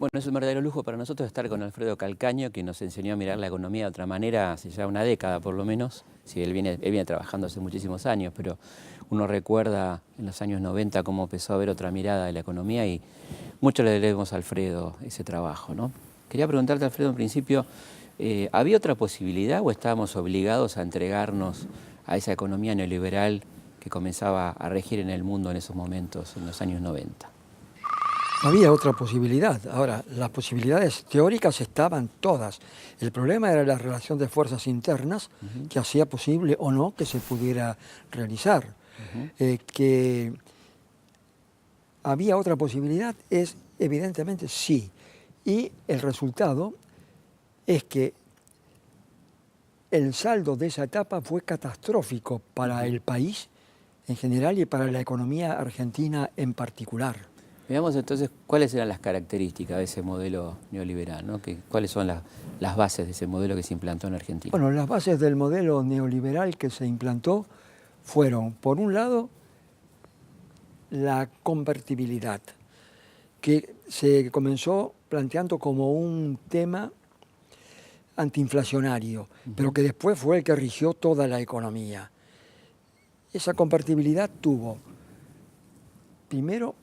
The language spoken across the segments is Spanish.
Bueno, es un verdadero lujo para nosotros estar con Alfredo Calcaño, que nos enseñó a mirar la economía de otra manera hace ya una década por lo menos. Sí, él viene trabajando hace muchísimos años, pero uno recuerda en los años 90 cómo empezó a ver otra mirada de la economía y mucho le debemos a Alfredo ese trabajo, ¿no? Quería preguntarte, Alfredo, en principio, ¿había otra posibilidad o estábamos obligados a entregarnos a esa economía neoliberal que comenzaba a regir en el mundo en esos momentos, en los años 90? Había otra posibilidad. Ahora, las posibilidades teóricas estaban todas. El problema era la relación de fuerzas internas que hacía posible o no que se pudiera realizar. Que había otra posibilidad es evidentemente sí. Y el resultado es que el saldo de esa etapa fue catastrófico para el país en general y para la economía argentina en particular. Veamos entonces cuáles eran las características de ese modelo neoliberal, ¿no? ¿Cuáles son las bases de ese modelo que se implantó en Argentina? Bueno, las bases del modelo neoliberal que se implantó fueron, por un lado, la convertibilidad, que se comenzó planteando como un tema antiinflacionario, pero que después fue el que rigió toda la economía. Esa convertibilidad tuvo, primero,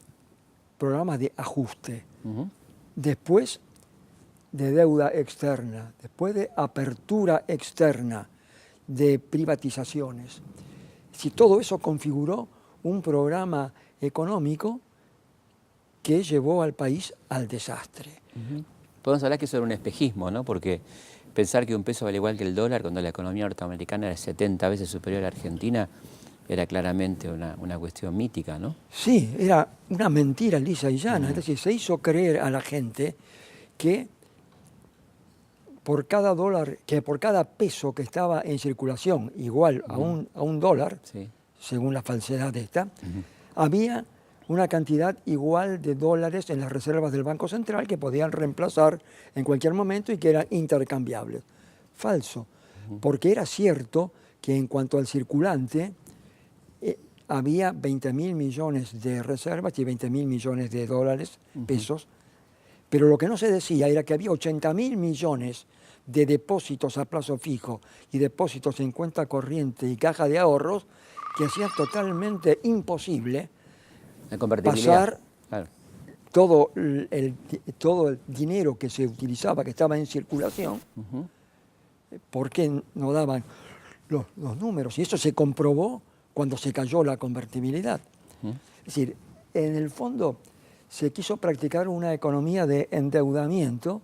programas de ajuste, después de deuda externa, después de apertura externa, de privatizaciones. Si todo eso configuró un programa económico que llevó al país al desastre. Podemos hablar que eso era un espejismo, ¿no? Porque pensar que un peso vale igual que el dólar cuando la economía norteamericana era 70 veces superior a la Argentina era claramente una cuestión mítica, ¿no? Sí, era una mentira lisa y llana. Es decir, se hizo creer a la gente que por cada dólar, que por cada peso que estaba en circulación, igual a un dólar, Sí. según la falsedad esta, había una cantidad igual de dólares en las reservas del Banco Central que podían reemplazar en cualquier momento y que eran intercambiables. Falso, porque era cierto que en cuanto al circulante, había 20.000 millones de reservas y 20.000 millones de dólares, pesos, pero lo que no se decía era que había 80.000 millones de depósitos a plazo fijo y depósitos en cuenta corriente y caja de ahorros que hacían totalmente imposible pasar todo el dinero que se utilizaba, que estaba en circulación, porque no daban los números. Y eso se comprobó cuando se cayó la convertibilidad. Es decir, en el fondo se quiso practicar una economía de endeudamiento,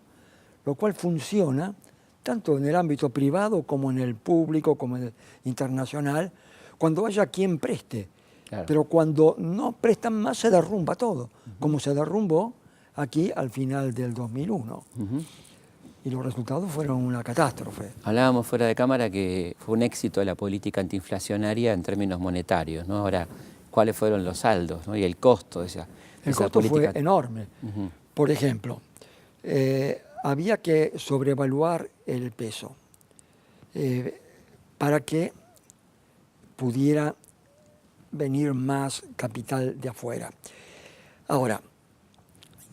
lo cual funciona tanto en el ámbito privado como en el público, como en el internacional, cuando haya quien preste. Claro. Pero cuando no prestan más se derrumba todo, como se derrumbó aquí al final del 2001. Y los resultados fueron una catástrofe. Hablábamos fuera de cámara que fue un éxito de la política antiinflacionaria en términos monetarios, ¿no? Ahora, ¿cuáles fueron los saldos, ¿no? Y el costo de esa política? El costo fue enorme. Por ejemplo, había que sobrevaluar el peso para que pudiera venir más capital de afuera. Ahora,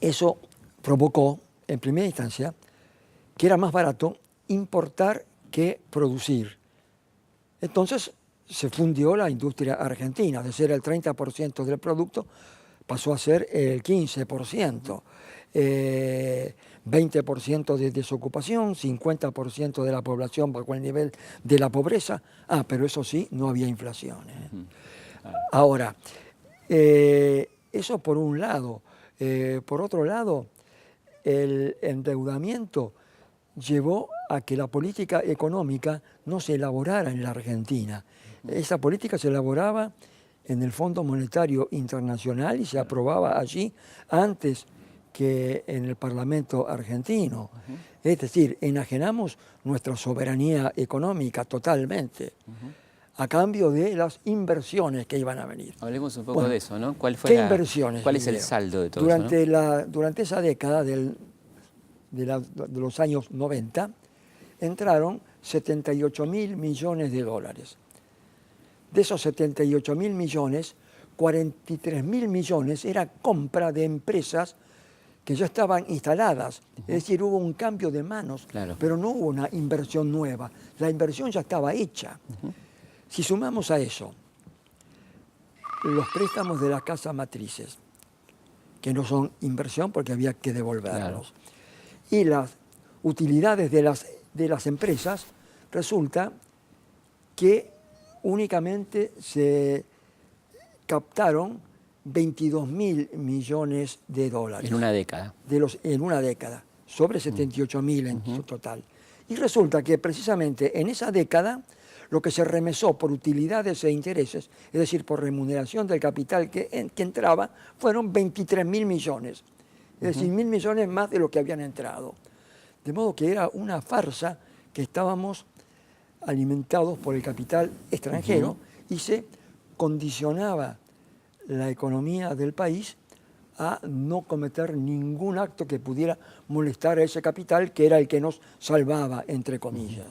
eso provocó, en primera instancia, que era más barato importar que producir. Entonces se fundió la industria argentina, de ser el 30% del producto pasó a ser el 15%, 20% de desocupación, 50% de la población bajo el nivel de la pobreza. Pero eso sí, no había inflación. Ahora, eso por un lado. Por otro lado, el endeudamiento llevó a que la política económica no se elaborara en la Argentina. Esa política se elaboraba en el Fondo Monetario Internacional y se aprobaba allí antes que en el Parlamento argentino. Es decir, enajenamos nuestra soberanía económica totalmente a cambio de las inversiones que iban a venir. Hablemos un poco de eso, ¿no? ¿Cuál inversiones? ¿Cuál es el saldo de todo durante eso, ¿no? Durante esa década de los años 90, entraron 78.000 millones de dólares. De esos 78.000 millones, 43.000 millones era compra de empresas que ya estaban instaladas. Es decir, hubo un cambio de manos, Claro. pero no hubo una inversión nueva. La inversión ya estaba hecha. Si sumamos a eso los préstamos de las casas matrices, que no son inversión porque había que devolverlos, y las utilidades de las empresas, resulta que únicamente se captaron 22.000 millones de dólares. En una década. En una década, sobre 78.000 en su total. Y resulta que precisamente en esa década lo que se remesó por utilidades e intereses, es decir, por remuneración del capital que entraba, fueron 23.000 millones. Es decir, 1.000 millones más de lo que habían entrado. De modo que era una farsa que estábamos alimentados por el capital extranjero y se condicionaba la economía del país a no cometer ningún acto que pudiera molestar a ese capital, que era el que nos salvaba, entre comillas.